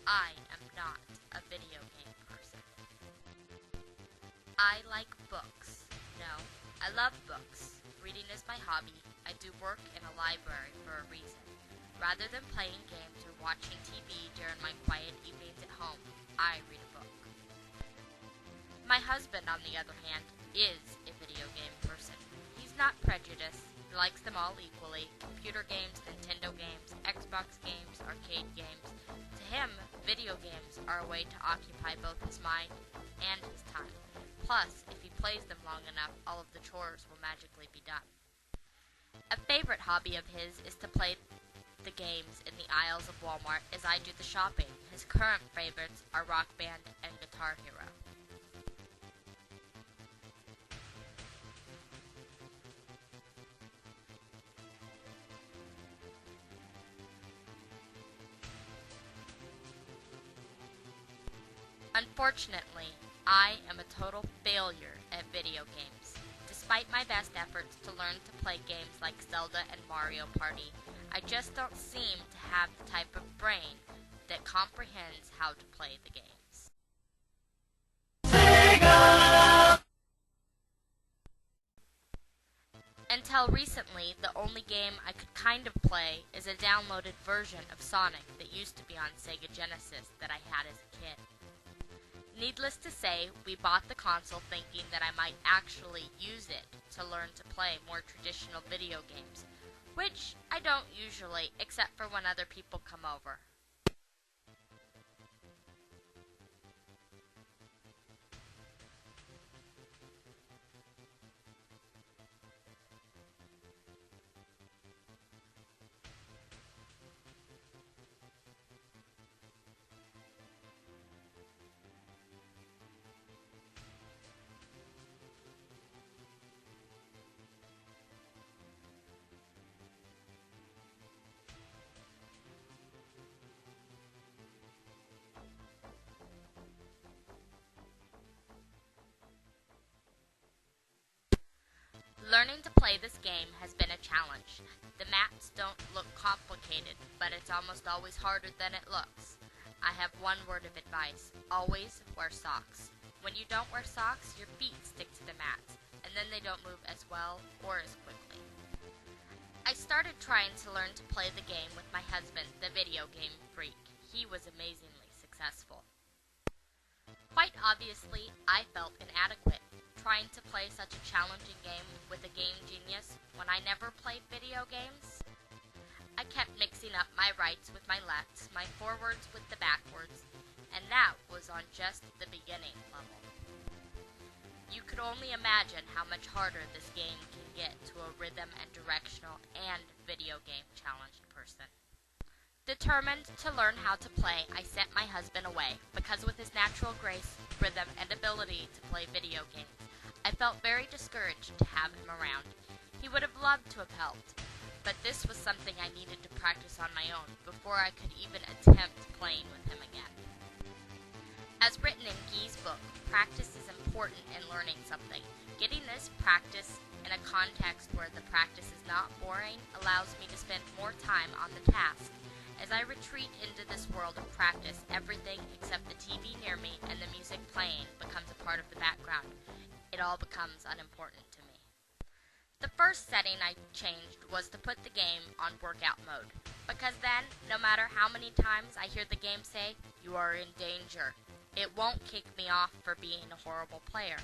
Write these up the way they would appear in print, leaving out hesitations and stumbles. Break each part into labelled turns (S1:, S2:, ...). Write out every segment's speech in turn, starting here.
S1: I am not a video game person. I like books. No, I love books. Reading is my hobby. I do work in a library for a reason. Rather than playing games or watching TV during my quiet evenings at home, I read a book. My husband, on the other hand, is a video game person. He's not prejudiced. He likes them all equally. Computer games, Nintendo games, Xbox games, arcade games. To him, video games are a way to occupy both his mind and his time. Plus, if he plays them long enough, all of the chores will magically be done. A favorite hobby of his is to play the games in the aisles of Walmart as I do the shopping. His current favorites are Rock Band and Guitar Hero. Unfortunately, I am a total failure at video games. Despite my best efforts to learn to play games like Zelda and Mario Party, I just don't seem to have the type of brain that comprehends how to play the games. Until recently, the only game I could kind of play is a downloaded version of Sonic that used to be on Sega Genesis that I had as a kid. Needless to say, we bought the console thinking that I might actually use it to learn to play more traditional video games, which I don't usually, except for when other people come over. Learning to play this game has been a challenge. The maps don't look complicated, but it's almost always harder than it looks. I have one word of advice: always wear socks. When you don't wear socks, your feet stick to the mats, and then they don't move as well or as quickly. I started trying to learn to play the game with my husband, the video game freak. He was amazingly successful. Quite obviously, I felt inadequate trying to play such a challenging game with a game genius when I never played video games. I kept mixing up my rights with my lefts, my forwards with the backwards, and that was on just the beginning level. You could only imagine how much harder this game can get to a rhythm and directional and video game challenged person. Determined to learn how to play, I sent my husband away because with his natural grace, rhythm, and ability to play video games, I felt very discouraged to have him around. He would have loved to have helped, but this was something I needed to practice on my own before I could even attempt playing with him again. As written in Guy's book, practice is important in learning something. Getting this practice in a context where the practice is not boring allows me to spend more time on the task. As I retreat into this world of practice, everything except the TV near me and the music playing becomes a part of the background. It all becomes unimportant to me. The first setting I changed was to put the game on workout mode, because then, no matter how many times I hear the game say, "You are in danger," it won't kick me off for being a horrible player.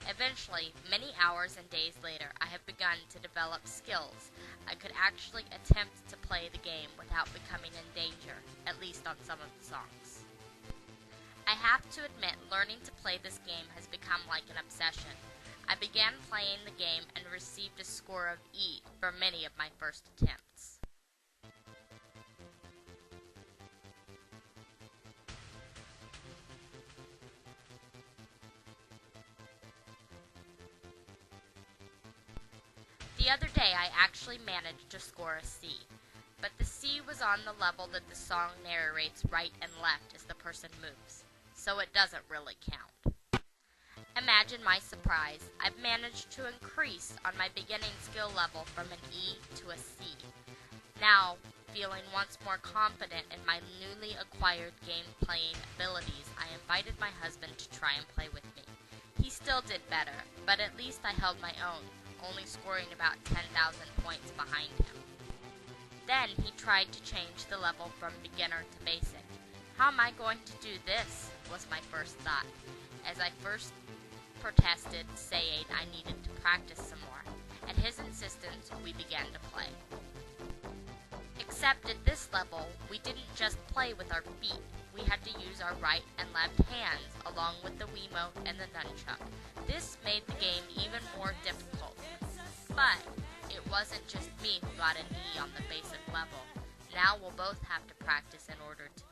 S1: Eventually, many hours and days later, I have begun to develop skills. I could actually attempt to play the game without becoming in danger, at least on some of the songs. I have to admit, learning to play this game has become like an obsession. I began playing the game and received a score of E for many of my first attempts. The other day I actually managed to score a C, but the C was on the level that the song narrates right and left as the person moves, so it doesn't really count. Imagine my surprise. I've managed to increase on my beginning skill level from an E to a C. Now, feeling once more confident in my newly acquired game-playing abilities, I invited my husband to try and play with me. He still did better, but at least I held my own, only scoring about 10,000 points behind him. Then he tried to change the level from beginner to basic. How am I going to do this, was my first thought. As I first protested, saying I needed to practice some more. At his insistence, we began to play. Except at this level, we didn't just play with our feet. We had to use our right and left hands, along with the Wiimote and the nunchuck. This made the game even more difficult. But it wasn't just me who got an E on the basic level. Now we'll both have to practice in order to